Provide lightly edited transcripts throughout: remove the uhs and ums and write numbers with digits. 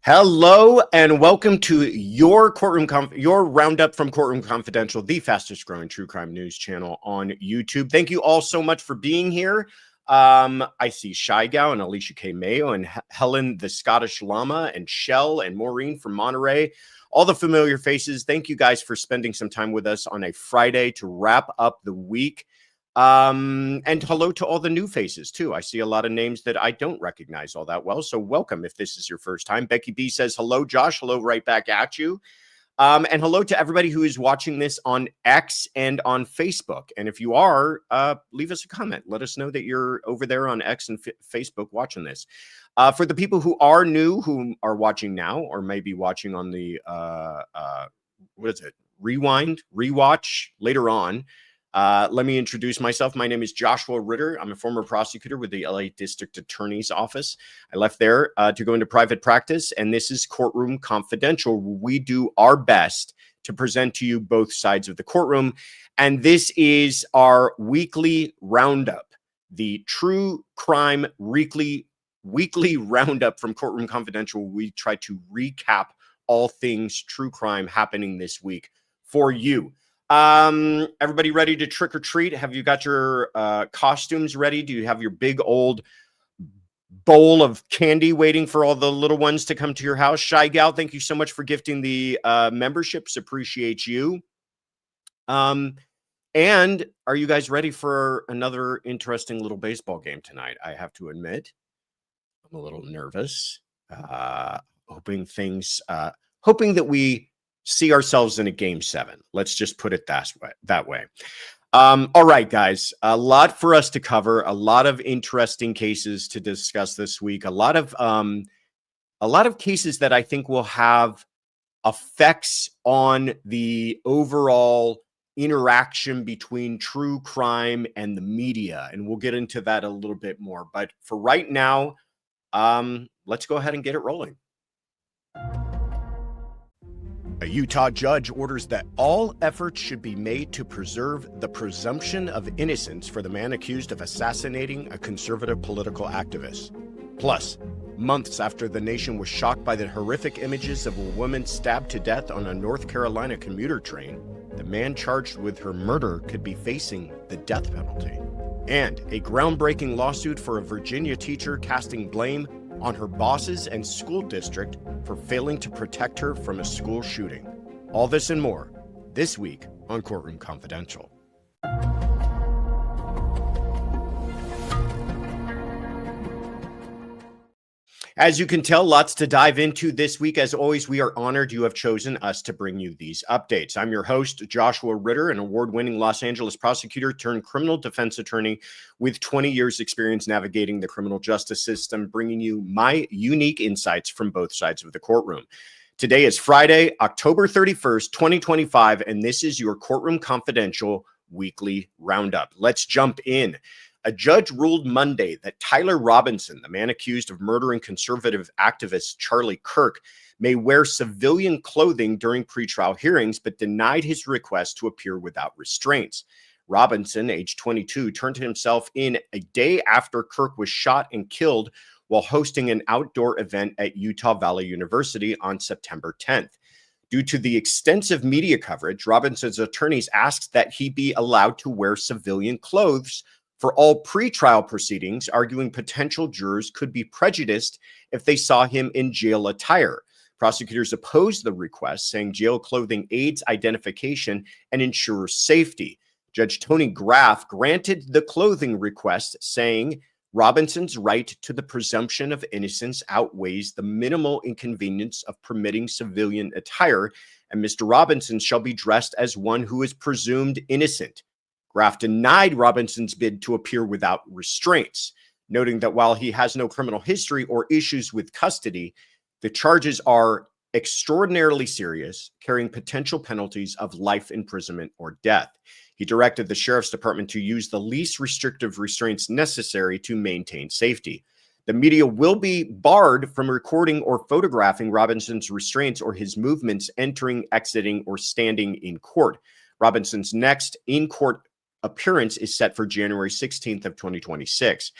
Hello and welcome to your your roundup from Courtroom Confidential, the fastest growing true crime news channel on YouTube. Thank you all so much for being here. I see Shy Gal and Alicia K. Mayo and Helen the Scottish Llama and Shell and Maureen from Monterey. All the familiar faces. Thank you guys for spending some time with us on a Friday to wrap up the week. And hello to all the new faces too. I see a lot of names that I don't recognize all that well. So welcome if this is your first time. Becky B says, hello, Josh. Hello right back at you. And hello to everybody who is watching this on X and on Facebook. And if you are, leave us a comment. Let us know that you're over there on X and Facebook watching this. For the people who are new, who are watching now, or maybe watching on the, rewatch later on. Let me introduce myself. My name is Joshua Ritter. I'm a former prosecutor with the LA District Attorney's Office. I left there to go into private practice, and this is Courtroom Confidential. We do our best to present to you both sides of the courtroom, and this is our weekly roundup, the true crime weekly roundup from Courtroom Confidential. We try to recap all things true crime happening this week for you. Everybody ready to trick or treat? Have you got your costumes ready? Do you have your big old bowl of candy waiting for all the little ones to come to your house? Shy Gal, thank you so much for gifting the memberships. Appreciate you. And are you guys ready for another interesting little baseball game tonight? I have to admit, I'm a little nervous. Hoping that we see ourselves in a game 7. Let's just put it that way. All right, guys, a lot for us to cover, a lot of interesting cases to discuss this week, a lot of cases that I think will have effects on the overall interaction between true crime and the media. And we'll get into that a little bit more. But for right now, let's go ahead and get it rolling. A Utah judge orders that all efforts should be made to preserve the presumption of innocence for the man accused of assassinating a conservative political activist. Plus, months after the nation was shocked by the horrific images of a woman stabbed to death on a North Carolina commuter train, the man charged with her murder could be facing the death penalty. And a groundbreaking lawsuit for a Virginia teacher casting blame on her bosses and school district for failing to protect her from a school shooting. All this and more this week on Courtroom Confidential. As you can tell, lots to dive into this week. As always, we are honored you have chosen us to bring you these updates. I'm your host, Joshua Ritter, an award-winning Los Angeles prosecutor turned criminal defense attorney with 20 years experience navigating the criminal justice system, bringing you my unique insights from both sides of the courtroom. Today is Friday, October 31st, 2025, and this is your Courtroom Confidential weekly roundup. Let's jump in. A judge ruled Monday that Tyler Robinson, the man accused of murdering conservative activist Charlie Kirk, may wear civilian clothing during pretrial hearings, but denied his request to appear without restraints. Robinson, age 22, turned himself in a day after Kirk was shot and killed while hosting an outdoor event at Utah Valley University on September 10th. Due to the extensive media coverage, Robinson's attorneys asked that he be allowed to wear civilian clothes for all pretrial proceedings, arguing potential jurors could be prejudiced if they saw him in jail attire. Prosecutors opposed the request, saying jail clothing aids identification and ensures safety. Judge Tony Graff granted the clothing request, saying Robinson's right to the presumption of innocence outweighs the minimal inconvenience of permitting civilian attire, and Mr. Robinson shall be dressed as one who is presumed innocent. Graff denied Robinson's bid to appear without restraints, noting that while he has no criminal history or issues with custody, the charges are extraordinarily serious, carrying potential penalties of life imprisonment or death. He directed the sheriff's department to use the least restrictive restraints necessary to maintain safety. The media will be barred from recording or photographing Robinson's restraints or his movements entering, exiting, or standing in court. Robinson's next in-court appearance is set for January 16th of 2026.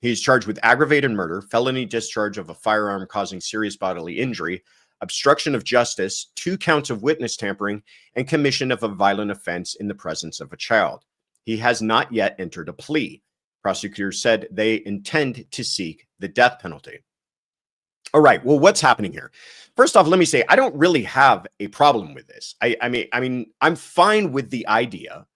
He is charged with aggravated murder, felony discharge of a firearm causing serious bodily injury, obstruction of justice, 2 counts of witness tampering, and commission of a violent offense in the presence of a child. He has not yet entered a plea. Prosecutors said they intend to seek the death penalty. All right, well, what's happening here? First off, let me say, I don't really have a problem with this. I mean, I'm fine with the idea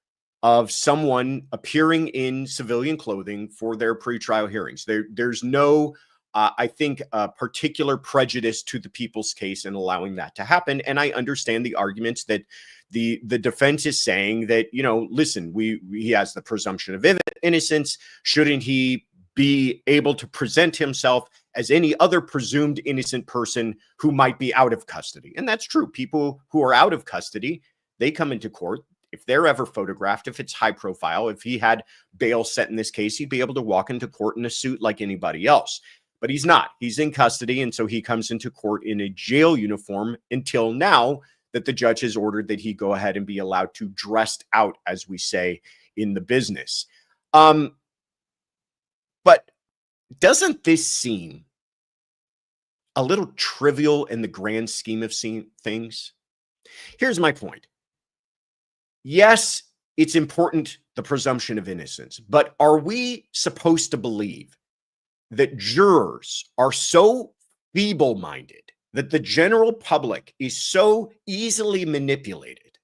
of someone appearing in civilian clothing for their pretrial hearings. There's no, I think, particular prejudice to the people's case in allowing that to happen. And I understand the arguments that the defense is saying that, you know, listen, he has the presumption of innocence. Shouldn't he be able to present himself as any other presumed innocent person who might be out of custody? And that's true. People who are out of custody, they come into court. If they're ever photographed, if it's high profile, if he had bail set in this case, he'd be able to walk into court in a suit like anybody else. But he's not. He's in custody, and so he comes into court in a jail uniform until now that the judge has ordered that he go ahead and be allowed to dress out, as we say in the business. But doesn't this seem a little trivial in the grand scheme of things? Here's my point. Yes, it's important, the presumption of innocence, but are we supposed to believe that jurors are so feeble-minded, that the general public is so easily manipulated,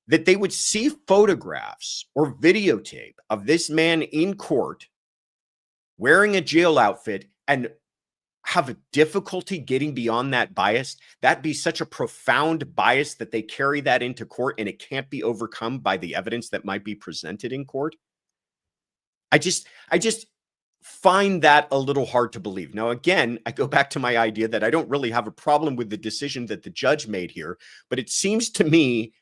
that they would see photographs or videotape of this man in court wearing a jail outfit and have a difficulty getting beyond that bias? That'd be such a profound bias that they carry that into court and it can't be overcome by the evidence that might be presented in court. I just find that a little hard to believe. Now, again, I go back to my idea that I don't really have a problem with the decision that the judge made here, but it seems to me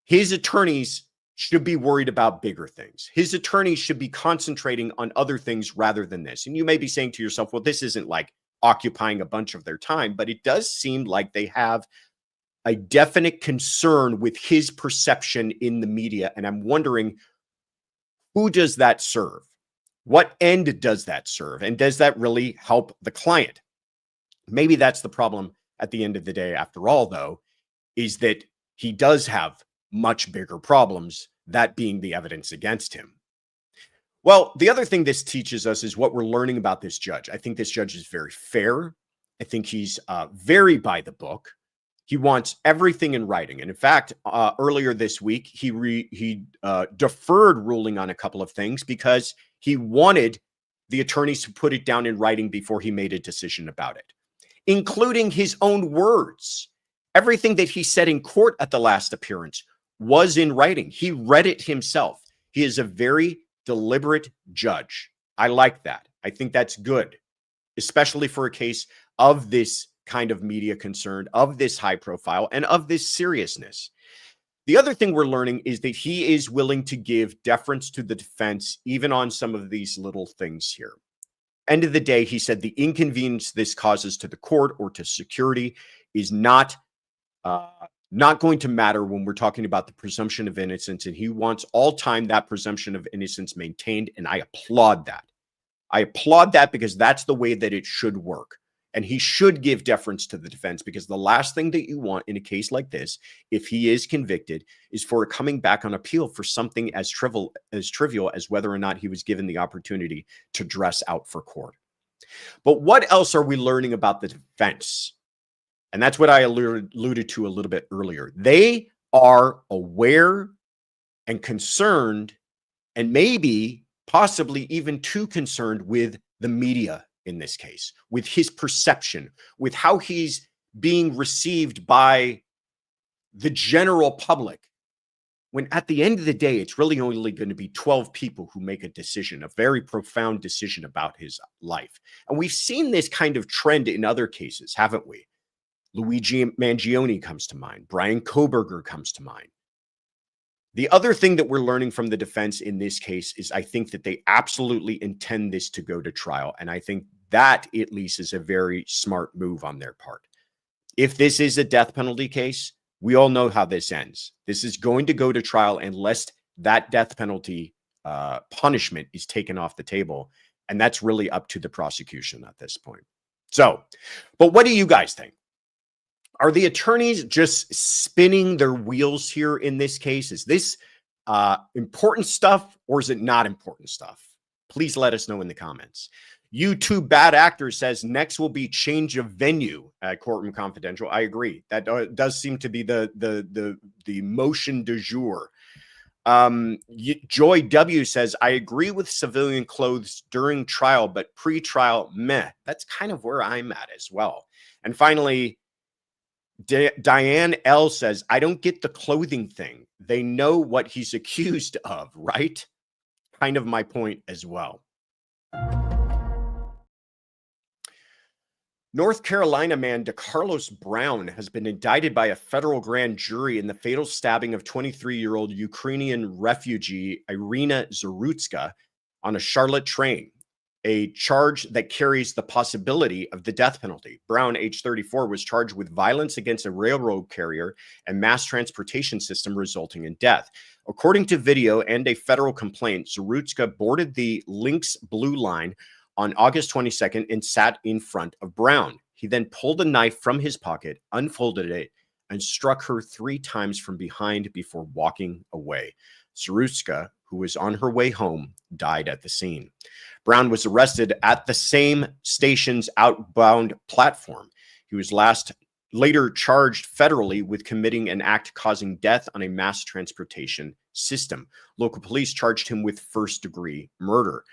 his attorneys should be worried about bigger things. His attorneys should be concentrating on other things rather than this. And you may be saying to yourself, well, this isn't like occupying a bunch of their time, but it does seem like they have a definite concern with his perception in the media. And I'm wondering, who does that serve? What end does that serve? And does that really help the client? Maybe that's the problem at the end of the day, after all, though, is that he does have much bigger problems, that being the evidence against him. Well, the other thing this teaches us is what we're learning about this judge. I think this judge is very fair. I think he's very by the book. He wants everything in writing. And in fact, earlier this week, he deferred ruling on a couple of things because he wanted the attorneys to put it down in writing before he made a decision about it, including his own words. Everything that he said in court at the last appearance was in writing. He read it himself. He is a very deliberate judge. I like that. I think that's good, especially for a case of this kind of media concern, of this high profile, and of this seriousness. The other thing we're learning is that he is willing to give deference to the defense, even on some of these little things here. End of the day, he said the inconvenience this causes to the court or to security is not going to matter when we're talking about the presumption of innocence, and he wants all time that presumption of innocence maintained, and I applaud that. I applaud that because that's the way that it should work, and he should give deference to the defense, because the last thing that you want in a case like this, if he is convicted, is for it coming back on appeal for something as trivial as whether or not he was given the opportunity to dress out for court. But what else are we learning about the defense? And that's what I alluded to a little bit earlier. They are aware and concerned, and maybe possibly even too concerned with the media in this case, with his perception, with how he's being received by the general public. When at the end of the day, it's really only going to be 12 people who make a decision, a very profound decision about his life. And we've seen this kind of trend in other cases, haven't we? Luigi Mangione comes to mind. Brian Kohberger comes to mind. The other thing that we're learning from the defense in this case is I think that they absolutely intend this to go to trial. And I think that at least is a very smart move on their part. If this is a death penalty case, we all know how this ends. This is going to go to trial unless that death penalty punishment is taken off the table. And that's really up to the prosecution at this point. So, but what do you guys think? Are the attorneys just spinning their wheels here in this case? Is this important stuff or is it not important stuff? Please let us know in the comments. YouTube Bad Actor says next will be change of venue at Courtroom Confidential. I agree. That does seem to be the motion du jour. Joy W says, I agree with civilian clothes during trial, but pre-trial, meh. That's kind of where I'm at as well. And finally, Diane L says, I don't get the clothing thing. They know what he's accused of, right? Kind of my point as well. North Carolina man Decarlos Brown has been indicted by a federal grand jury in the fatal stabbing of 23-year-old Ukrainian refugee Irina Zarutska on a Charlotte train, a charge that carries the possibility of the death penalty. Brown, age 34, was charged with violence against a railroad carrier and mass transportation system resulting in death. According to video and a federal complaint, Zarutska boarded the Lynx Blue Line on August 22nd and sat in front of Brown. He then pulled a knife from his pocket, unfolded it, and struck her 3 times from behind before walking away. Zarutska, who was on her way home, died at the scene. Brown was arrested at the same station's outbound platform. He was later charged federally with committing an act causing death on a mass transportation system. Local police charged him with first-degree murder.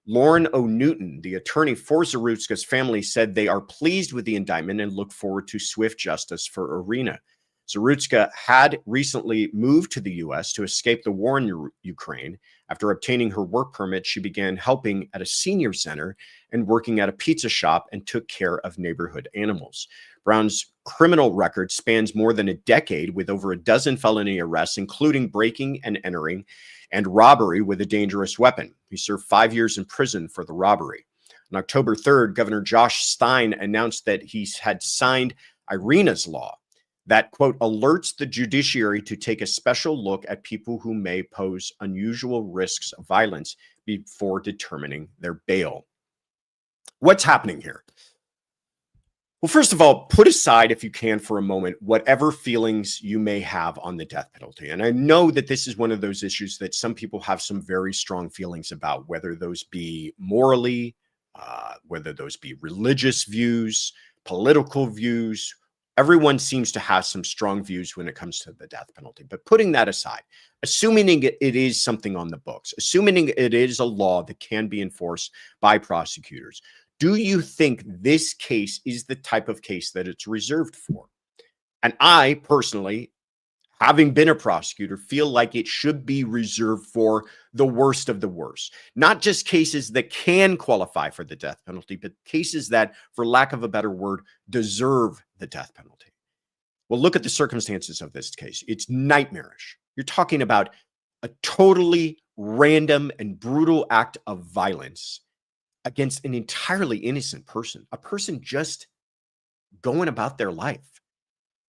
Lauren O'Newton, the attorney for Zarutska's family, said they are pleased with the indictment and look forward to swift justice for Irina. Zarutska had recently moved to the U.S. to escape the war in Ukraine. After obtaining her work permit, she began helping at a senior center and working at a pizza shop and took care of neighborhood animals. Brown's criminal record spans more than a decade with over a dozen felony arrests, including breaking and entering and robbery with a dangerous weapon. He served 5 years in prison for the robbery. On October 3rd, Governor Josh Stein announced that he had signed Irina's law that, quote, alerts the judiciary to take a special look at people who may pose unusual risks of violence before determining their bail. What's happening here? Well, first of all, put aside, if you can, for a moment, whatever feelings you may have on the death penalty. And I know that this is one of those issues that some people have some very strong feelings about, whether those be morally, whether those be religious views, political views. Everyone seems to have some strong views when it comes to the death penalty. But putting that aside, assuming it is something on the books, assuming it is a law that can be enforced by prosecutors, do you think this case is the type of case that it's reserved for? And I personally, having been a prosecutor, feel like it should be reserved for the worst of the worst. Not just cases that can qualify for the death penalty, but cases that, for lack of a better word, deserve the death penalty. Well, look at the circumstances of this case. It's nightmarish. You're talking about a totally random and brutal act of violence against an entirely innocent person, a person just going about their life,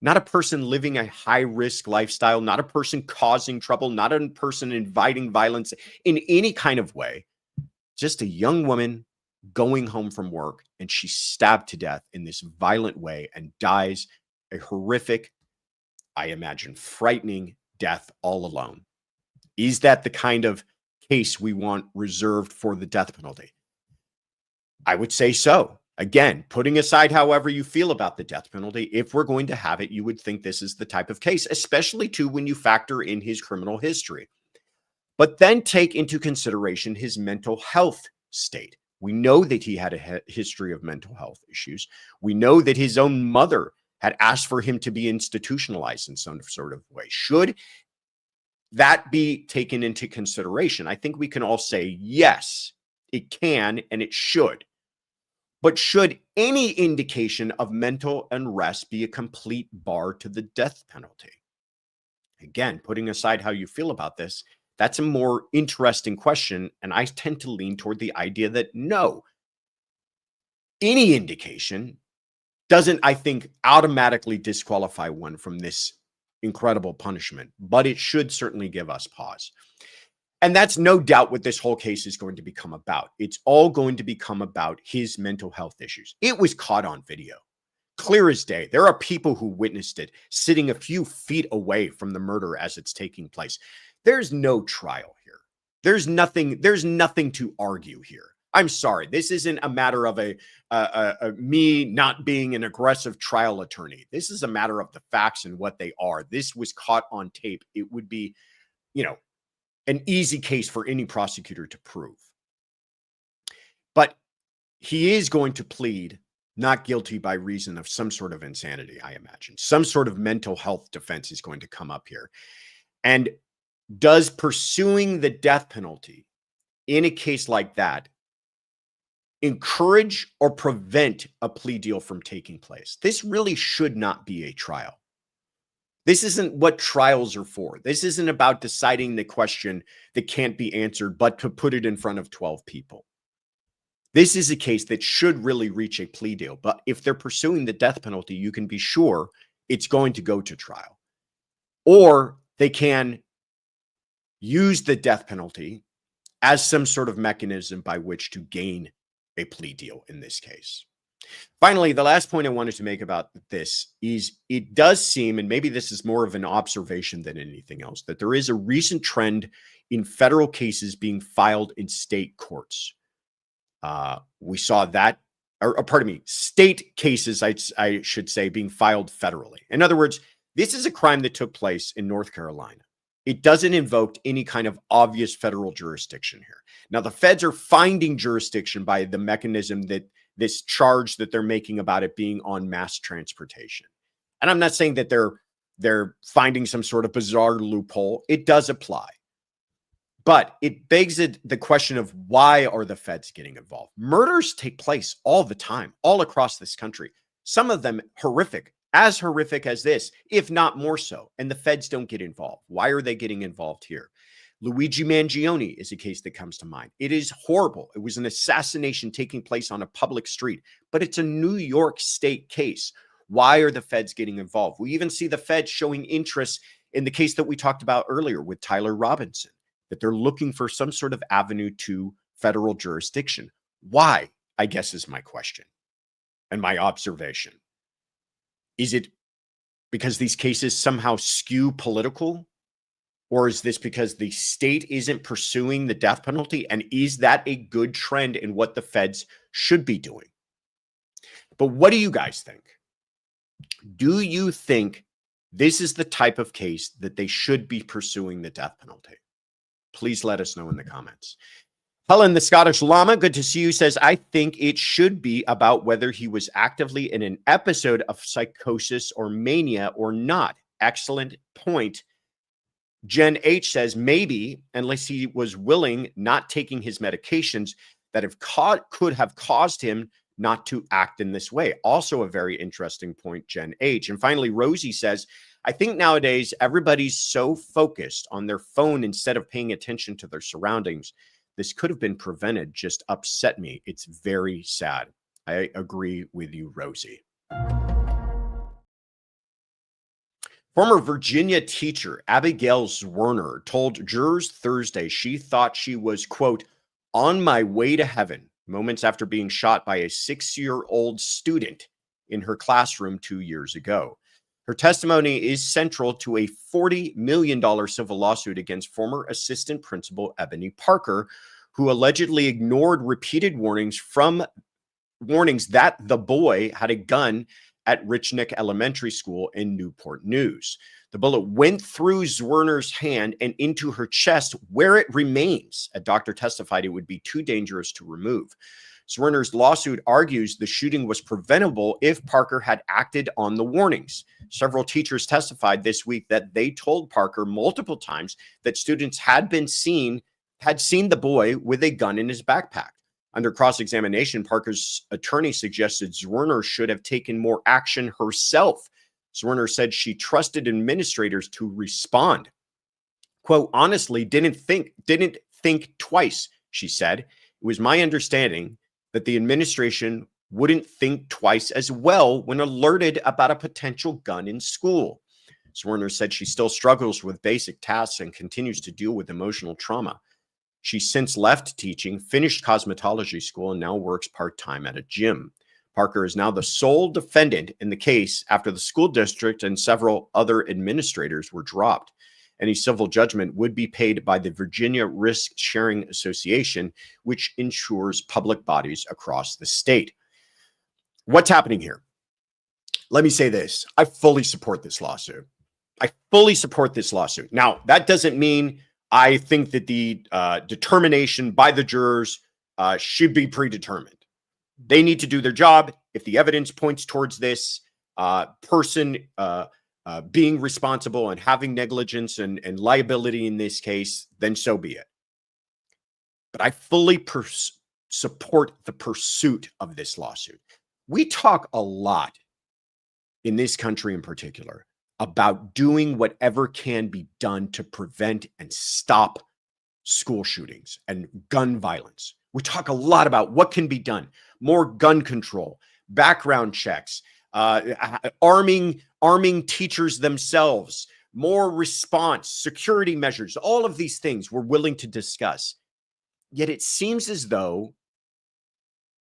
not a person living a high-risk lifestyle, not a person causing trouble, not a person inviting violence in any kind of way, just a young woman going home from work, and she's stabbed to death in this violent way and dies a horrific, I imagine, frightening death all alone. Is that the kind of case we want reserved for the death penalty? I would say so. Again, putting aside however you feel about the death penalty, if we're going to have it, you would think this is the type of case, especially too when you factor in his criminal history. But then take into consideration his mental health state. We know that he had a history of mental health issues. We know that his own mother had asked for him to be institutionalized in some sort of way. Should that be taken into consideration? I think we can all say yes, it can and it should. But should any indication of mental unrest be a complete bar to the death penalty? Again, putting aside how you feel about this, that's a more interesting question. And I tend to lean toward the idea that no, any indication doesn't, I think, automatically disqualify one from this incredible punishment, but it should certainly give us pause. And that's no doubt what this whole case is going to become about. It's all going to become about his mental health issues. It was caught on video, clear as day. There are people who witnessed it sitting a few feet away from the murder as it's taking place. There's no trial here. There's nothing to argue here. I'm sorry. This isn't a matter of me not being an aggressive trial attorney. This is a matter of the facts and what they are. This was caught on tape. It would be, an easy case for any prosecutor to prove. But he is going to plead not guilty by reason of some sort of insanity, I imagine. Some sort of mental health defense is going to come up here. And does pursuing the death penalty in a case like that encourage or prevent a plea deal from taking place? This really should not be a trial. This isn't what trials are for. This isn't about deciding the question that can't be answered, but to put it in front of 12 people. This is a case that should really reach a plea deal. But if they're pursuing the death penalty, you can be sure it's going to go to trial. Or they can use the death penalty as some sort of mechanism by which to gain a plea deal in this case. Finally, the last point I wanted to make about this is it does seem, and maybe this is more of an observation than anything else, that there is a recent trend in federal cases being filed in state courts. We saw that, state cases, I should say, being filed federally. In other words, this is a crime that took place in North Carolina. It doesn't invoke any kind of obvious federal jurisdiction here. Now, the feds are finding jurisdiction by the mechanism that this charge that they're making about it being on mass transportation. And I'm not saying that they're finding some sort of bizarre loophole. It does apply. But it begs the question of why are the feds getting involved? Murders take place all the time, all across this country. Some of them horrific as this, if not more so. And the feds don't get involved. Why are they getting involved here? Luigi Mangione is a case that comes to mind. It is horrible. It was an assassination taking place on a public street, but it's a New York State case. Why are the feds getting involved? We even see the feds showing interest in the case that we talked about earlier with Tyler Robinson, that they're looking for some sort of avenue to federal jurisdiction. Why, I guess, is my question and my observation. Is it because these cases somehow skew political? Or is this because the state isn't pursuing the death penalty? And is that a good trend in what the feds should be doing? But what do you guys think? Do you think this is the type of case that they should be pursuing the death penalty? Please let us know in the comments. Helen, the Scottish Llama, good to see you, says, I think it should be about whether he was actively in an episode of psychosis or mania or not. Excellent point. Jen H says, maybe, unless he was willing, not taking his medications that could have caused him not to act in this way. Also a very interesting point, Jen H. And finally, Rosie says, I think nowadays everybody's so focused on their phone instead of paying attention to their surroundings. This could have been prevented. Just upset me. It's very sad. I agree with you, Rosie. Former Virginia teacher Abigail Zwerner told jurors Thursday she thought she was, quote, on my way to heaven, moments after being shot by a 6-year-old student in her classroom 2 years ago. Her testimony is central to a $40 million civil lawsuit against former assistant principal Ebony Parker, who allegedly ignored repeated warnings that the boy had a gun at Richnick Elementary School in Newport News. The bullet went through Zwerner's hand and into her chest, where it remains. A doctor testified it would be too dangerous to remove. Zwerner's lawsuit argues the shooting was preventable if Parker had acted on the warnings. Several teachers testified this week that they told Parker multiple times that students had seen the boy with a gun in his backpack. Under cross-examination, Parker's attorney suggested Zwerner should have taken more action herself. Zwerner said she trusted administrators to respond. Quote, honestly, didn't think twice, she said. It was my understanding that the administration wouldn't think twice as well when alerted about a potential gun in school. Zwerner said she still struggles with basic tasks and continues to deal with emotional trauma. She's since left teaching, finished cosmetology school, and now works part-time at a gym. Parker is now the sole defendant in the case after the school district and several other administrators were dropped. Any civil judgment would be paid by the Virginia Risk Sharing Association, which insures public bodies across the state. What's happening here? Let me say this. I fully support this lawsuit. I fully support this lawsuit. Now, that doesn't mean I think that the determination by the jurors should be predetermined. They need to do their job. If the evidence points towards this person being responsible and having negligence and liability in this case, then so be it. But I fully support the pursuit of this lawsuit. We talk a lot in this country in particular about doing whatever can be done to prevent and stop school shootings and gun violence. We talk a lot about what can be done: more gun control, background checks, arming teachers themselves, more response, security measures, all of these things we're willing to discuss. Yet it seems as though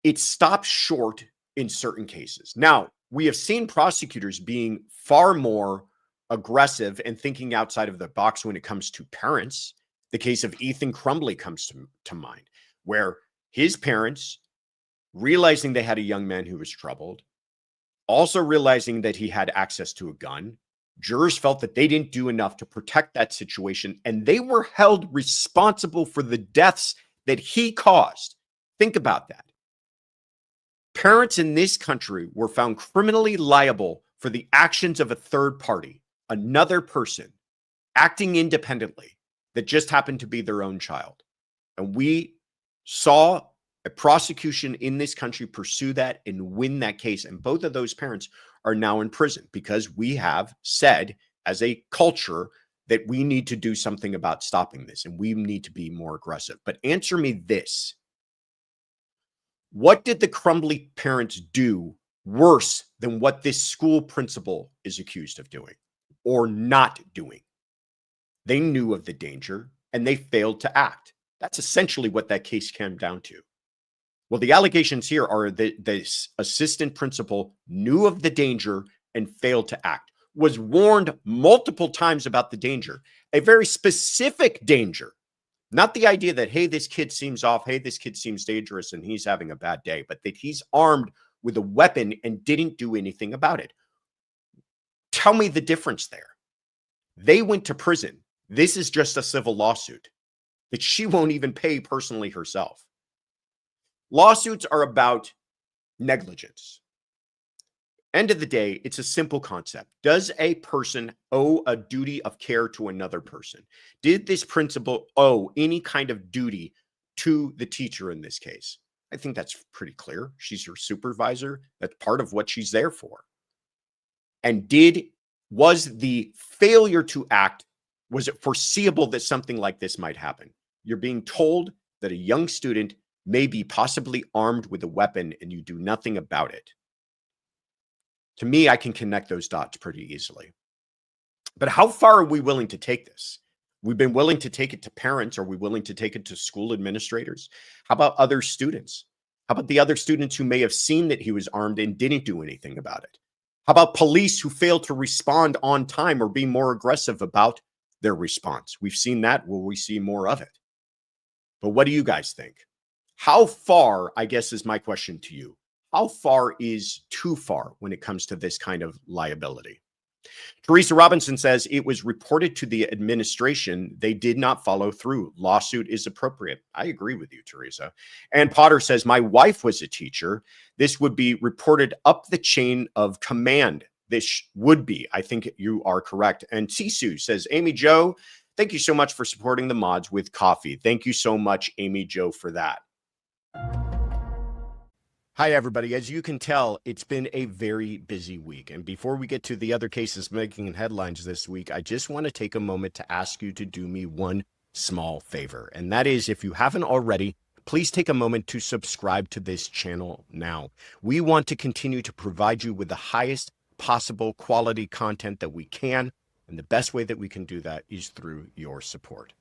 it stops short in certain cases. Now, we have seen prosecutors being far more aggressive and thinking outside of the box when it comes to parents. The case of Ethan Crumbley comes to mind, where his parents, realizing they had a young man who was troubled, also realizing that he had access to a gun, jurors felt that they didn't do enough to protect that situation, and they were held responsible for the deaths that he caused. Think about that. Parents in this country were found criminally liable for the actions of a third party, another person, acting independently that just happened to be their own child. And we saw a prosecution in this country pursue that and win that case. And both of those parents are now in prison because we have said as a culture that we need to do something about stopping this and we need to be more aggressive. But answer me this. What did the Crumbley parents do worse than what this school principal is accused of doing or not doing? They knew of the danger and they failed to act. That's essentially what that case came down to. Well, the allegations here are that this assistant principal knew of the danger and failed to act, was warned multiple times about the danger, a very specific danger. Not the idea that, hey, this kid seems off, hey, this kid seems dangerous and he's having a bad day, but that he's armed with a weapon and didn't do anything about it. Tell me the difference there. They went to prison. This is just a civil lawsuit that she won't even pay personally herself. Lawsuits are about negligence. End of the day, it's a simple concept. Does a person owe a duty of care to another person? Did this principal owe any kind of duty to the teacher in this case? I think that's pretty clear. She's your supervisor. That's part of what she's there for. And was the failure to act, was it foreseeable that something like this might happen? You're being told that a young student may be possibly armed with a weapon and you do nothing about it. To me, I can connect those dots pretty easily. But how far are we willing to take this? We've been willing to take it to parents. Are we willing to take it to school administrators? How about other students? How about the other students who may have seen that he was armed and didn't do anything about it? How about police who failed to respond on time or be more aggressive about their response? We've seen that. Will we see more of it? But what do you guys think? How far, I guess, is my question to you. How far is too far when it comes to this kind of liability? Teresa Robinson says it was reported to the administration. They did not follow through. Lawsuit is appropriate. I agree with you, Teresa. And Potter says, my wife was a teacher. This would be reported up the chain of command. This would be. I think you are correct. And Sisu says, Amy Jo, thank you so much for supporting the mods with coffee. Thank you so much, Amy Jo, for that. Hi, everybody. As you can tell, it's been a very busy week. And before we get to the other cases making headlines this week, I just want to take a moment to ask you to do me one small favor. And that is, if you haven't already, please take a moment to subscribe to this channel now. We want to continue to provide you with the highest possible quality content that we can. And the best way that we can do that is through your support.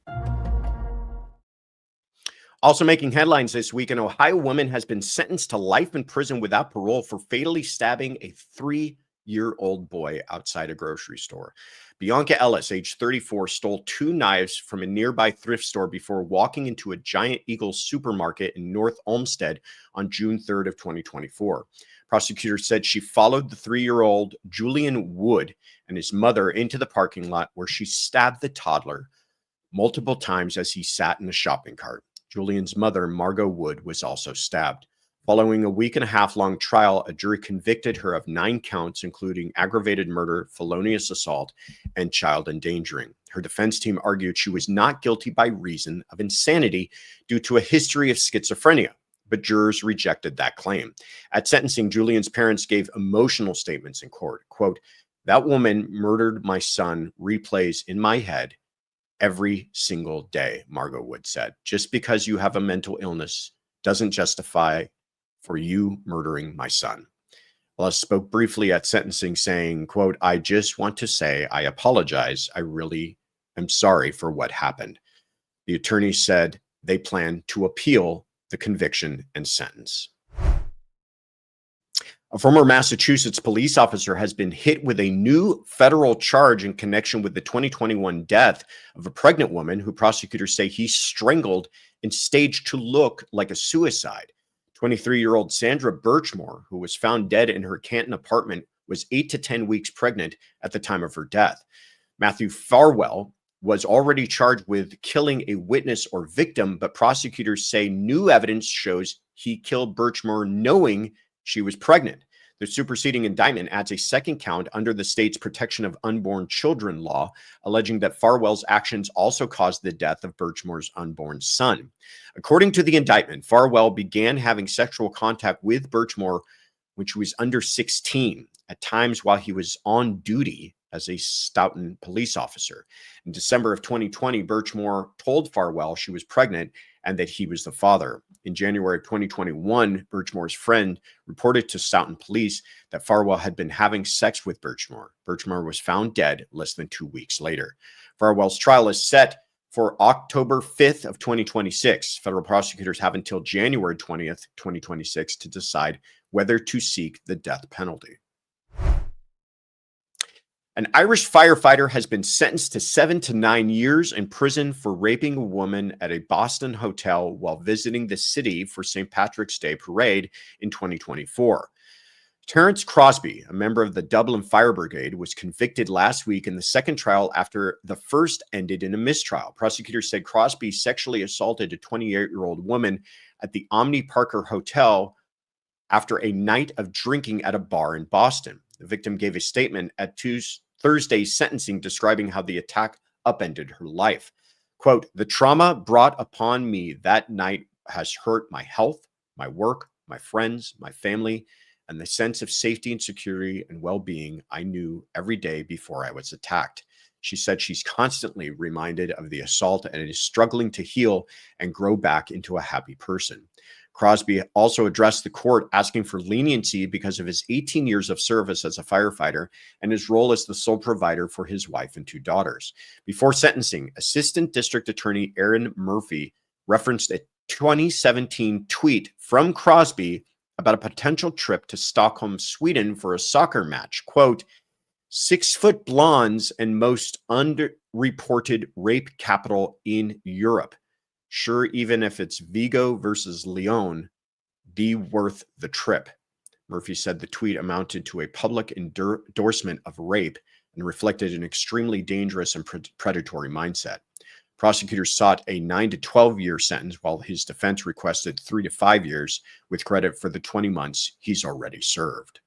Also making headlines this week, an Ohio woman has been sentenced to life in prison without parole for fatally stabbing a 3-year-old boy outside a grocery store. Bianca Ellis, age 34, stole 2 knives from a nearby thrift store before walking into a Giant Eagle supermarket in North Olmsted on June 3rd of 2024. Prosecutors said she followed the 3-year-old Julian Wood and his mother into the parking lot where she stabbed the toddler multiple times as he sat in a shopping cart. Julian's mother, Margot Wood, was also stabbed. Following a week-and-a-half-long trial, a jury convicted her of 9 counts, including aggravated murder, felonious assault, and child endangering. Her defense team argued she was not guilty by reason of insanity due to a history of schizophrenia, but jurors rejected that claim. At sentencing, Julian's parents gave emotional statements in court. Quote, "That woman murdered my son replays in my head every single day," Margot Wood said. "Just because you have a mental illness doesn't justify for you murdering my son." Ellis spoke briefly at sentencing, saying, quote, "I just want to say I apologize. I really am sorry for what happened." The attorney said they plan to appeal the conviction and sentence. A former Massachusetts police officer has been hit with a new federal charge in connection with the 2021 death of a pregnant woman who prosecutors say he strangled and staged to look like a suicide. 23-year-old Sandra Birchmore, who was found dead in her Canton apartment, was 8 to 10 weeks pregnant at the time of her death. Matthew Farwell was already charged with killing a witness or victim, but prosecutors say new evidence shows he killed Birchmore knowing she was pregnant. The superseding indictment adds a second count under the state's protection of unborn children law, alleging that Farwell's actions also caused the death of Birchmore's unborn son. According to the indictment, Farwell began having sexual contact with Birchmore when she was under 16, at times while he was on duty as a Stoughton police officer. In December of 2020, Birchmore told Farwell she was pregnant and that he was the father. In January of 2021, Birchmore's friend reported to Stoughton police that Farwell had been having sex with Birchmore. Birchmore was found dead less than 2 weeks later. Farwell's trial is set for October 5th of 2026. Federal prosecutors have until January 20th, 2026 to decide whether to seek the death penalty. An Irish firefighter has been sentenced to 7 to 9 years in prison for raping a woman at a Boston hotel while visiting the city for St. Patrick's Day parade in 2024. Terence Crosby, a member of the Dublin Fire Brigade, was convicted last week in the second trial after the first ended in a mistrial. Prosecutors said Crosby sexually assaulted a 28-year-old woman at the Omni Parker Hotel after a night of drinking at a bar in Boston. The victim gave a statement at Thursday's sentencing describing how the attack upended her life. Quote, "The trauma brought upon me that night has hurt my health, my work, my friends, my family, and the sense of safety and security and well-being I knew every day before I was attacked." She said she's constantly reminded of the assault and is struggling to heal and grow back into a happy person. Crosby also addressed the court asking for leniency because of his 18 years of service as a firefighter and his role as the sole provider for his wife and 2 daughters. Before sentencing, Assistant District Attorney Aaron Murphy referenced a 2017 tweet from Crosby about a potential trip to Stockholm, Sweden for a soccer match. Quote, 6-foot blondes and most underreported rape capital in Europe. Sure, even if it's Vigo versus Lyon, be worth the trip. Murphy said the tweet amounted to a public endorsement of rape and reflected an extremely dangerous and predatory mindset. Prosecutors sought a 9 to 12-year sentence, while his defense requested 3 to 5 years, with credit for the 20 months he's already served.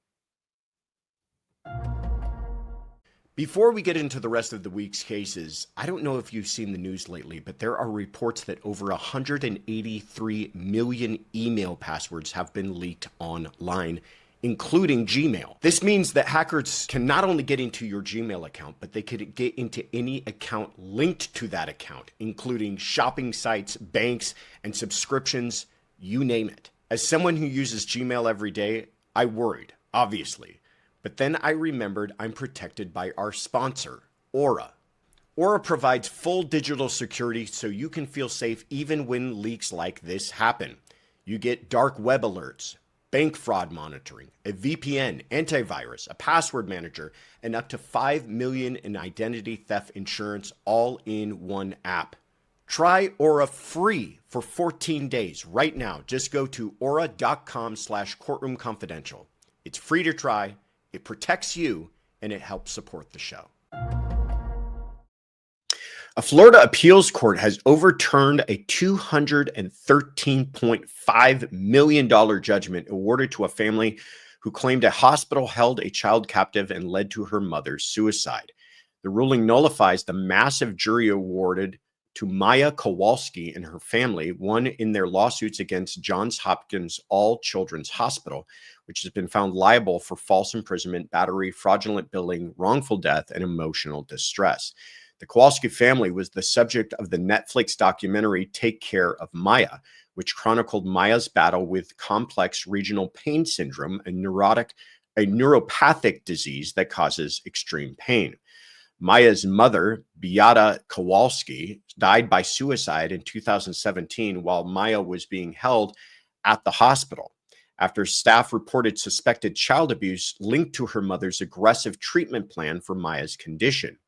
Before we get into the rest of the week's cases, I don't know if you've seen the news lately, but there are reports that over 183 million email passwords have been leaked online, including Gmail. This means that hackers can not only get into your Gmail account, but they could get into any account linked to that account, including shopping sites, banks, and subscriptions, you name it. As someone who uses Gmail every day, I worried, obviously. But then I remembered I'm protected by our sponsor, Aura. Aura provides full digital security so you can feel safe even when leaks like this happen. You get dark web alerts, bank fraud monitoring, a VPN, antivirus, a password manager, and up to $5 million in identity theft insurance all in one app. Try Aura free for 14 days right now. Just go to aura.com/courtroomconfidential. It's free to try, it protects you, and it helps support the show. A Florida appeals court has overturned a $213.5 million judgment awarded to a family who claimed a hospital held a child captive and led to her mother's suicide. The ruling nullifies the massive jury awarded to Maya Kowalski and her family, won in their lawsuits against Johns Hopkins All Children's Hospital, which has been found liable for false imprisonment, battery, fraudulent billing, wrongful death, and emotional distress. The Kowalski family was the subject of the Netflix documentary Take Care of Maya, which chronicled Maya's battle with complex regional pain syndrome, a neuropathic disease that causes extreme pain. Maya's mother, Beata Kowalski, died by suicide in 2017 while Maya was being held at the hospital, after staff reported suspected child abuse linked to her mother's aggressive treatment plan for Maya's condition.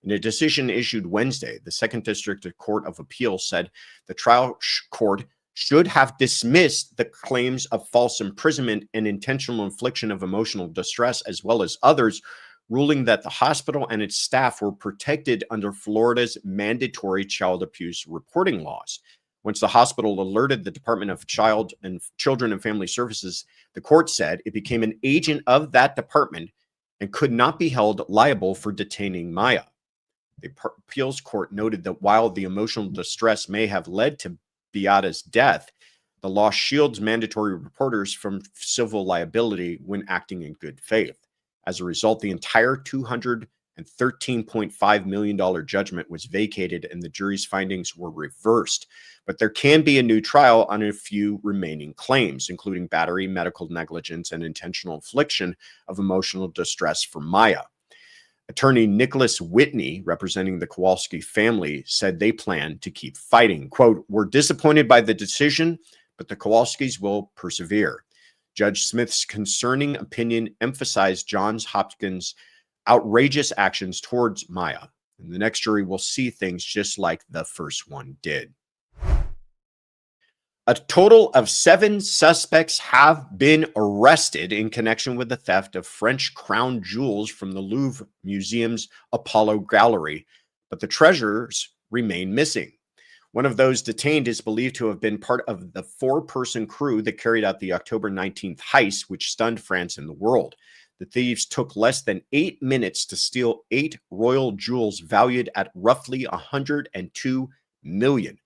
In a decision issued Wednesday, the Second District Court of Appeals said the trial court should have dismissed the claims of false imprisonment and intentional infliction of emotional distress, as well as others, ruling that the hospital and its staff were protected under Florida's mandatory child abuse reporting laws. Once the hospital alerted the Department of Children and Family Services, the court said it became an agent of that department and could not be held liable for detaining Maya. The appeals court noted that while the emotional distress may have led to Beata's death, the law shields mandatory reporters from civil liability when acting in good faith. As a result, the entire $213.5 million judgment was vacated and the jury's findings were reversed. But there can be a new trial on a few remaining claims, including battery, medical negligence, and intentional infliction of emotional distress for Maya. Attorney Nicholas Whitney, representing the Kowalski family, said they plan to keep fighting. Quote, "We're disappointed by the decision, but the Kowalskis will persevere." Judge Smith's concerning opinion emphasized Johns Hopkins' outrageous actions towards Maya. And the next jury will see things just like the first one did. A total of 7 suspects have been arrested in connection with the theft of French crown jewels from the Louvre Museum's Apollo Gallery, but the treasures remain missing. One of those detained is believed to have been part of the 4-person crew that carried out the October 19th heist, which stunned France and the world. The thieves took less than 8 minutes to steal 8 royal jewels valued at roughly $102 million.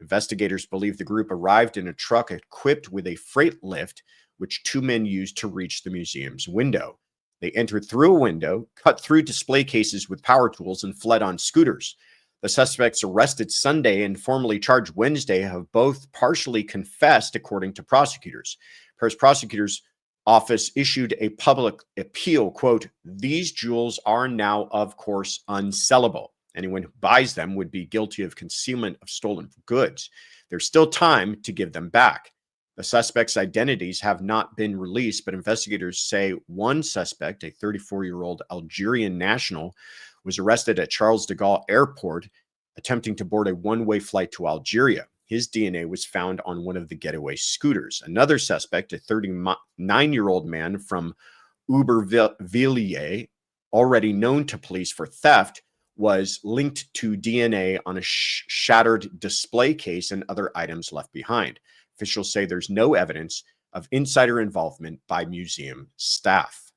Investigators believe the group arrived in a truck equipped with a freight lift, which 2 men used to reach the museum's window. They entered through a window, cut through display cases with power tools, and fled on scooters. The suspects arrested Sunday and formally charged Wednesday have both partially confessed, according to prosecutors. Paris prosecutor's office issued a public appeal, quote, "These jewels are now, of course, unsellable. Anyone who buys them would be guilty of concealment of stolen goods. There's still time to give them back." The suspects' identities have not been released, but investigators say one suspect, a 34-year-old Algerian national, was arrested at Charles de Gaulle Airport attempting to board a one-way flight to Algeria. His DNA was found on one of the getaway scooters. Another suspect, a 39-year-old man from Aubervilliers, already known to police for theft, was linked to DNA on a shattered display case and other items left behind. Officials say there's no evidence of insider involvement by museum staff.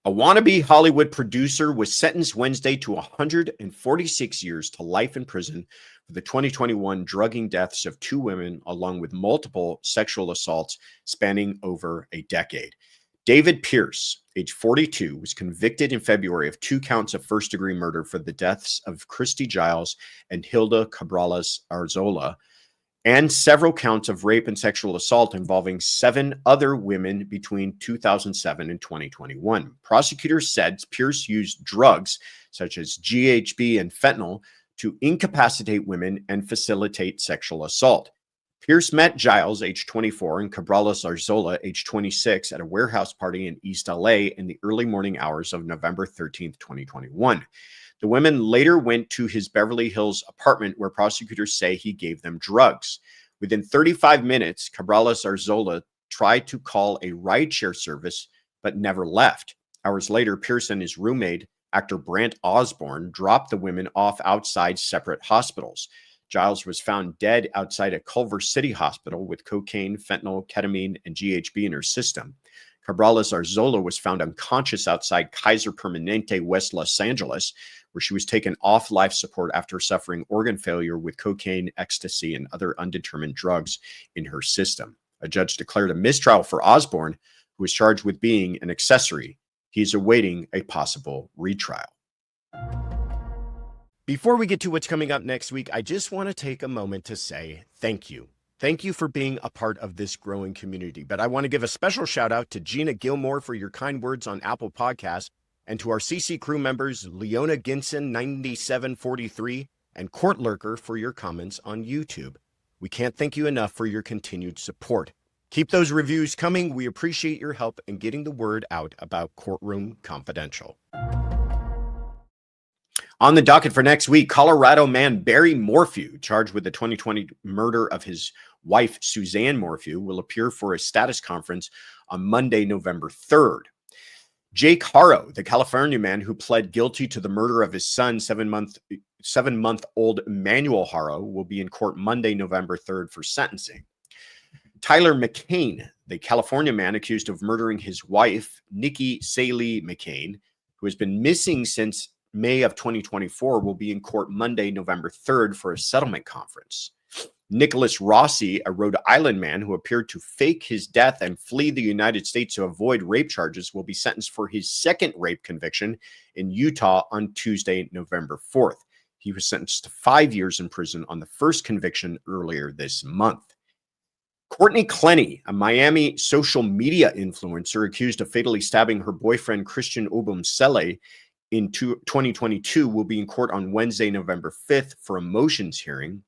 A wannabe Hollywood producer was sentenced Wednesday to 146 years to life in prison for the 2021 drugging deaths of 2 women, along with multiple sexual assaults spanning over a decade. David Pierce, age 42, was convicted in February of 2 counts of first-degree murder for the deaths of Christy Giles and Hilda Cabrales Arzola, and several counts of rape and sexual assault involving 7 other women between 2007 and 2021. Prosecutors said Pierce used drugs such as GHB and fentanyl to incapacitate women and facilitate sexual assault. Pierce met Giles, age 24, and Cabrales Arzola, age 26, at a warehouse party in East LA in the early morning hours of November 13th, 2021. The women later went to his Beverly Hills apartment where prosecutors say he gave them drugs. Within 35 minutes, Cabrales Arzola tried to call a rideshare service, but never left. Hours later, Pierce and his roommate, actor Brant Osborne, dropped the women off outside separate hospitals. Giles was found dead outside a Culver City hospital with cocaine, fentanyl, ketamine, and GHB in her system. Cabrales Arzola was found unconscious outside Kaiser Permanente, West Los Angeles, where she was taken off life support after suffering organ failure with cocaine, ecstasy, and other undetermined drugs in her system. A judge declared a mistrial for Osborne, who was charged with being an accessory. He's awaiting a possible retrial. Before we get to what's coming up next week, I just want to take a moment to say thank you. Thank you for being a part of this growing community. But I want to give a special shout out to Gina Gilmore for your kind words on Apple Podcasts, and to our CC crew members, Leona Ginson, 9743, and Court Lurker for your comments on YouTube. We can't thank you enough for your continued support. Keep those reviews coming. We appreciate your help in getting the word out about Courtroom Confidential. On the docket for next week, Colorado man Barry Morphew, charged with the 2020 murder of his wife, Suzanne Morphew, will appear for a status conference on Monday, November 3rd. Jake Haro, the California man who pled guilty to the murder of his son, seven-month-old Emmanuel Haro, will be in court Monday, November 3rd for sentencing. Tyler McCain, the California man accused of murdering his wife, Nikki Saley McCain, who has been missing since May of 2024, will be in court Monday, November 3rd for a settlement conference. Nicholas Rossi, a Rhode Island man who appeared to fake his death and flee the United States to avoid rape charges, will be sentenced for his second rape conviction in Utah on Tuesday, November 4th. He was sentenced to 5 years in prison on the first conviction earlier this month. Courtney Clenny, a Miami social media influencer accused of fatally stabbing her boyfriend Christian Obumsele in 2022, will be in court on Wednesday, November 5th for a motions hearing.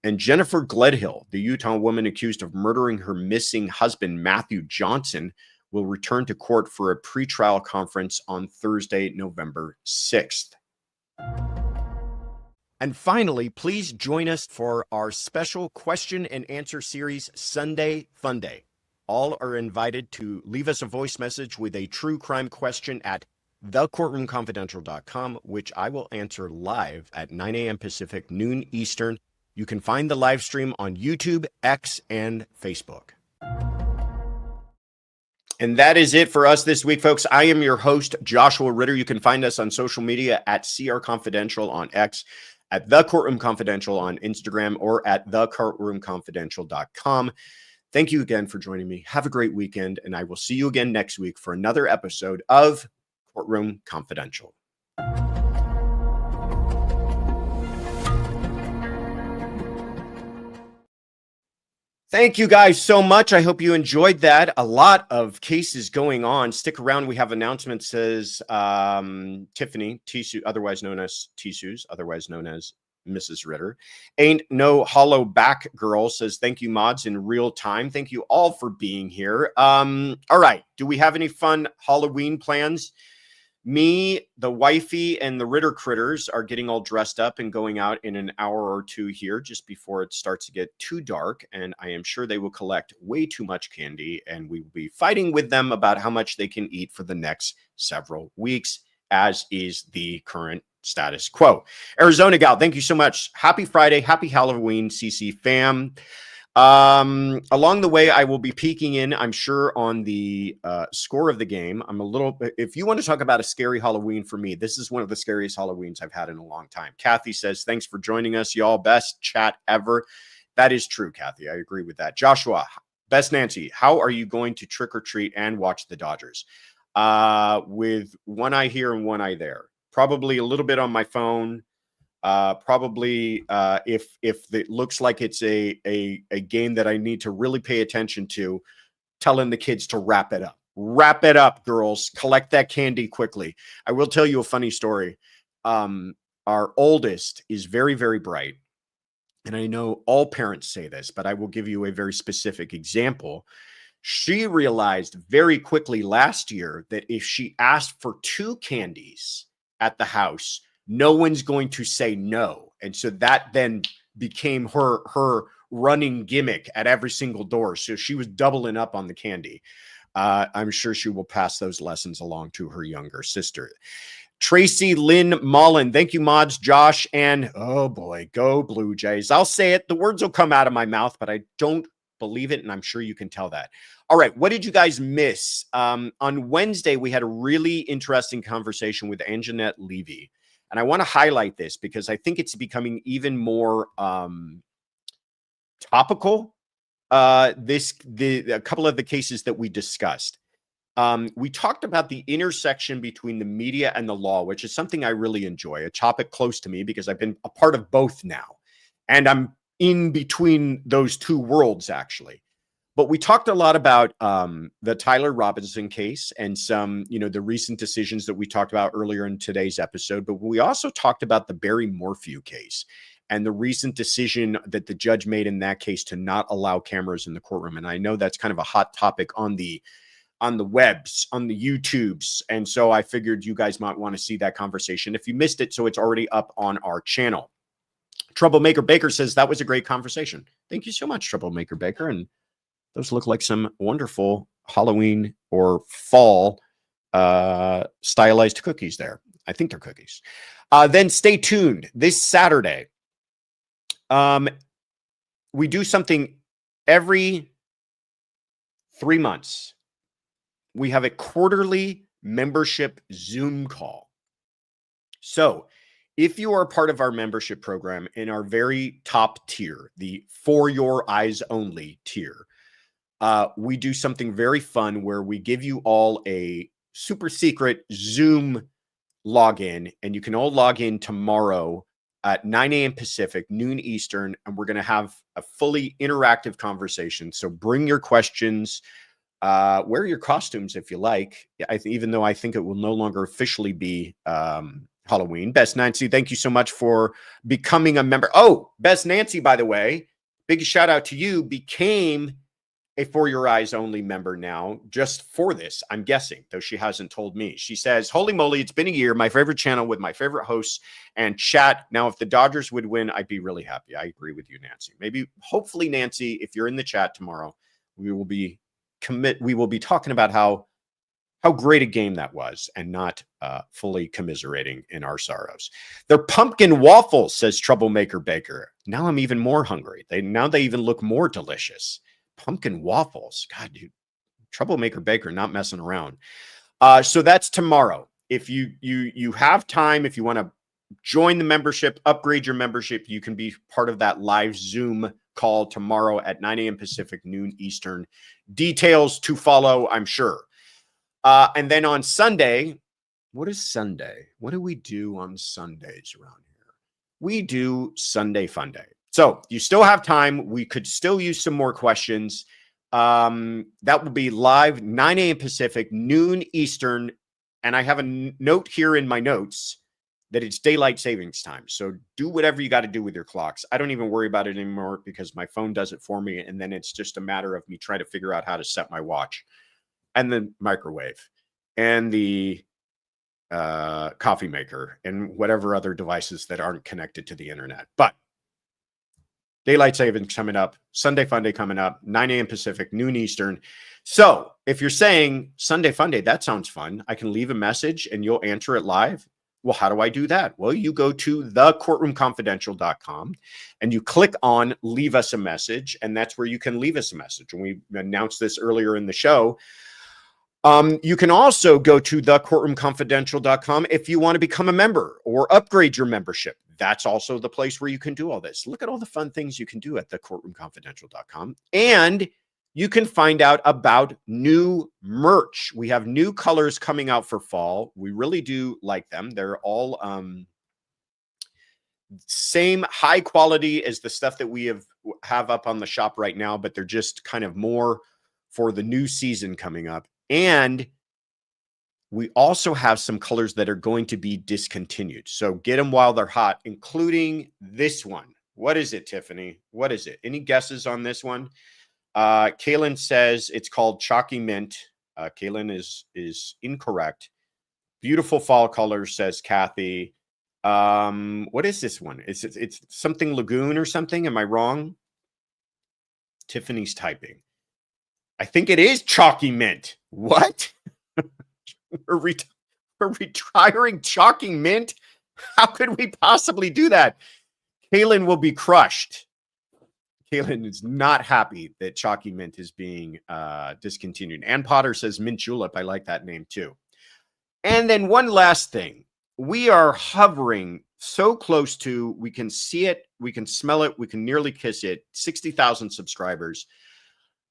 And Jennifer Gledhill, the Utah woman accused of murdering her missing husband, Matthew Johnson, will return to court for a pretrial conference on Thursday, November 6th. And finally, please join us for our special question and answer series, Sunday Fun Day. All are invited to leave us a voice message with a true crime question at thecourtroomconfidential.com, which I will answer live at 9 a.m. Pacific, noon Eastern. You can find the live stream on YouTube, X, and Facebook. And that is it for us this week, folks. I am your host, Joshua Ritter. You can find us on social media at CR Confidential on X, at The Courtroom Confidential on Instagram, or at thecourtroomconfidential.com. Thank you again for joining me. Have a great weekend, and I will see you again next week for another episode of Courtroom Confidential. Thank you guys so much. I hope you enjoyed that. A lot of cases going on. Stick around. We have announcements, says Tiffany, Tisu, otherwise known as Tisus, otherwise known as Mrs. Ritter. Ain't no hollow back girl, says thank you, mods, in real time. Thank you all for being here. All right. Do we have any fun Halloween plans? Me, the wifey, and the Ritter critters are getting all dressed up and going out in an hour or two here just before it starts to get too dark. And I am sure they will collect way too much candy, and we will be fighting with them about how much they can eat for the next several weeks, as is the current status quo. Arizona Gal, thank you so much. Happy Friday. Happy Halloween, CC fam. Along the way, I will be peeking in, I'm sure, on the score of the game. If you want to talk about a scary Halloween for me, this is one of the scariest Halloweens I've had in a long time. Kathy says, thanks for joining us, y'all. Best chat ever. That is true, Kathy. I agree with that. Joshua, Best Nancy, how are you going to trick or treat and watch the Dodgers? With one eye here and one eye there. Probably a little bit on my phone. Probably if it looks like it's a game that I need to really pay attention to, telling the kids to wrap it up. Wrap it up, girls. Collect that candy quickly. I will tell you a funny story. Our oldest is very, very bright. And I know all parents say this, but I will give you a very specific example. She realized very quickly last year that if she asked for 2 candies at the house, no one's going to say no. And so that then became her running gimmick at every single door. So she was doubling up on the candy. I'm sure she will pass those lessons along to her younger sister. Tracy Lynn Mullen. Thank you, mods, Josh, and oh boy, go Blue Jays. I'll say it. The words will come out of my mouth, but I don't believe it, and I'm sure you can tell that. All right, what did you guys miss? On Wednesday, we had a really interesting conversation with Anjanette Levy, and I want to highlight this because I think it's becoming even more topical. A couple of the cases that we discussed. We talked about the intersection between the media and the law, which is something I really enjoy, a topic close to me because I've been a part of both now. And I'm in between those two worlds, actually. But we talked a lot about the Tyler Robinson case and some, the recent decisions that we talked about earlier in today's episode. But we also talked about the Barry Morphew case and the recent decision that the judge made in that case to not allow cameras in the courtroom. And I know that's kind of a hot topic on the webs, on the YouTubes. And so I figured you guys might want to see that conversation if you missed it. So it's already up on our channel. Troublemaker Baker says that was a great conversation. Thank you so much, Troublemaker Baker. And those look like some wonderful Halloween or fall stylized cookies there. I think they're cookies. Then stay tuned. This Saturday, we do something every 3 months. We have a quarterly membership Zoom call. So if you are a part of our membership program in our very top tier, the For Your Eyes Only tier, we do something very fun where we give you all a super secret Zoom login, and you can all log in tomorrow at 9 a.m. Pacific, noon Eastern, and we're going to have a fully interactive conversation. So bring your questions. Wear your costumes if you like, even though I think it will no longer officially be Halloween. Best Nancy, thank you so much for becoming a member. Oh, Best Nancy, by the way, big shout out to you, became a For Your Eyes Only member now, just for this, I'm guessing, though she hasn't told me. She says, holy moly, it's been a year, my favorite channel with my favorite hosts and chat. Now, if the Dodgers would win, I'd be really happy. I agree with you, Nancy. Maybe, hopefully, Nancy, if you're in the chat tomorrow, we will be talking about how great a game that was and not fully commiserating in our sorrows. They're pumpkin waffles, says Troublemaker Baker. Now I'm even more hungry. They even look more delicious. Pumpkin waffles. God, dude. Troublemaker Baker, not messing around. So that's tomorrow. If you have time, if you want to join the membership, upgrade your membership, you can be part of that live Zoom call tomorrow at 9 a.m. Pacific, noon Eastern. Details to follow, I'm sure. And then on Sunday, what is Sunday? What do we do on Sundays around here? We do Sunday Fun Day. So you still have time. We could still use some more questions. That will be live 9 a.m. Pacific, noon Eastern. And I have a note here in my notes that it's daylight savings time. So do whatever you got to do with your clocks. I don't even worry about it anymore because my phone does it for me. And then it's just a matter of me trying to figure out how to set my watch and the microwave and the coffee maker and whatever other devices that aren't connected to the internet. But daylight savings coming up, Sunday Fun Day coming up, 9 a.m. Pacific, noon Eastern. So if you're saying Sunday Fun Day, that sounds fun. I can leave a message and you'll answer it live. Well, how do I do that? Well, you go to thecourtroomconfidential.com and you click on leave us a message. And that's where you can leave us a message. And we announced this earlier in the show. You can also go to thecourtroomconfidential.com if you want to become a member or upgrade your membership. That's also the place where you can do all this. Look at all the fun things you can do at thecourtroomconfidential.com. And you can find out about new merch. We have new colors coming out for fall. We really do like them. They're all same high quality as the stuff that we have up on the shop right now, but they're just kind of more for the new season coming up. And we also have some colors that are going to be discontinued. So get them while they're hot, including this one. What is it, Tiffany? What is it? Any guesses on this one? Kaylin says it's called Chalky Mint. Kaylin is incorrect. Beautiful fall colors, says Kathy. What is this one? It's something Lagoon or something. Am I wrong? Tiffany's typing. I think it is Chalky Mint. What? We're retiring Chalky Mint? How could we possibly do that? Kaylin will be crushed. Kaylin is not happy that Chalky Mint is being discontinued. Ann Potter says Mint Julep. I like that name too. And then one last thing. We are hovering so close to, we can see it, we can smell it, we can nearly kiss it, 60,000 subscribers.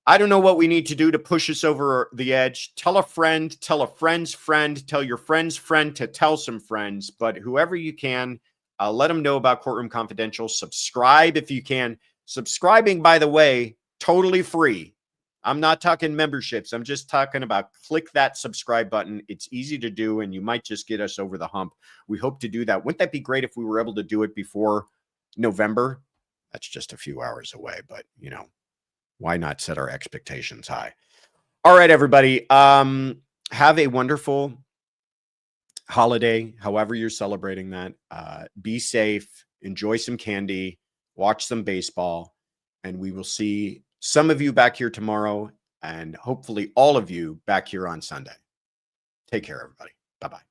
I don't know what we need to do to push us over the edge. Tell a friend, tell a friend's friend, tell your friend's friend to tell some friends, but whoever you can, let them know about Courtroom Confidential. Subscribe if you can. Subscribing, by the way, totally free. I'm not talking memberships. I'm just talking about click that subscribe button. It's easy to do, and you might just get us over the hump. We hope to do that. Wouldn't that be great if we were able to do it before November? That's just a few hours away, but, you know, why not set our expectations high? All right, everybody. Have a wonderful holiday, however you're celebrating that. Be safe. Enjoy some candy. Watch some baseball. And we will see some of you back here tomorrow, and hopefully all of you back here on Sunday. Take care, everybody. Bye-bye.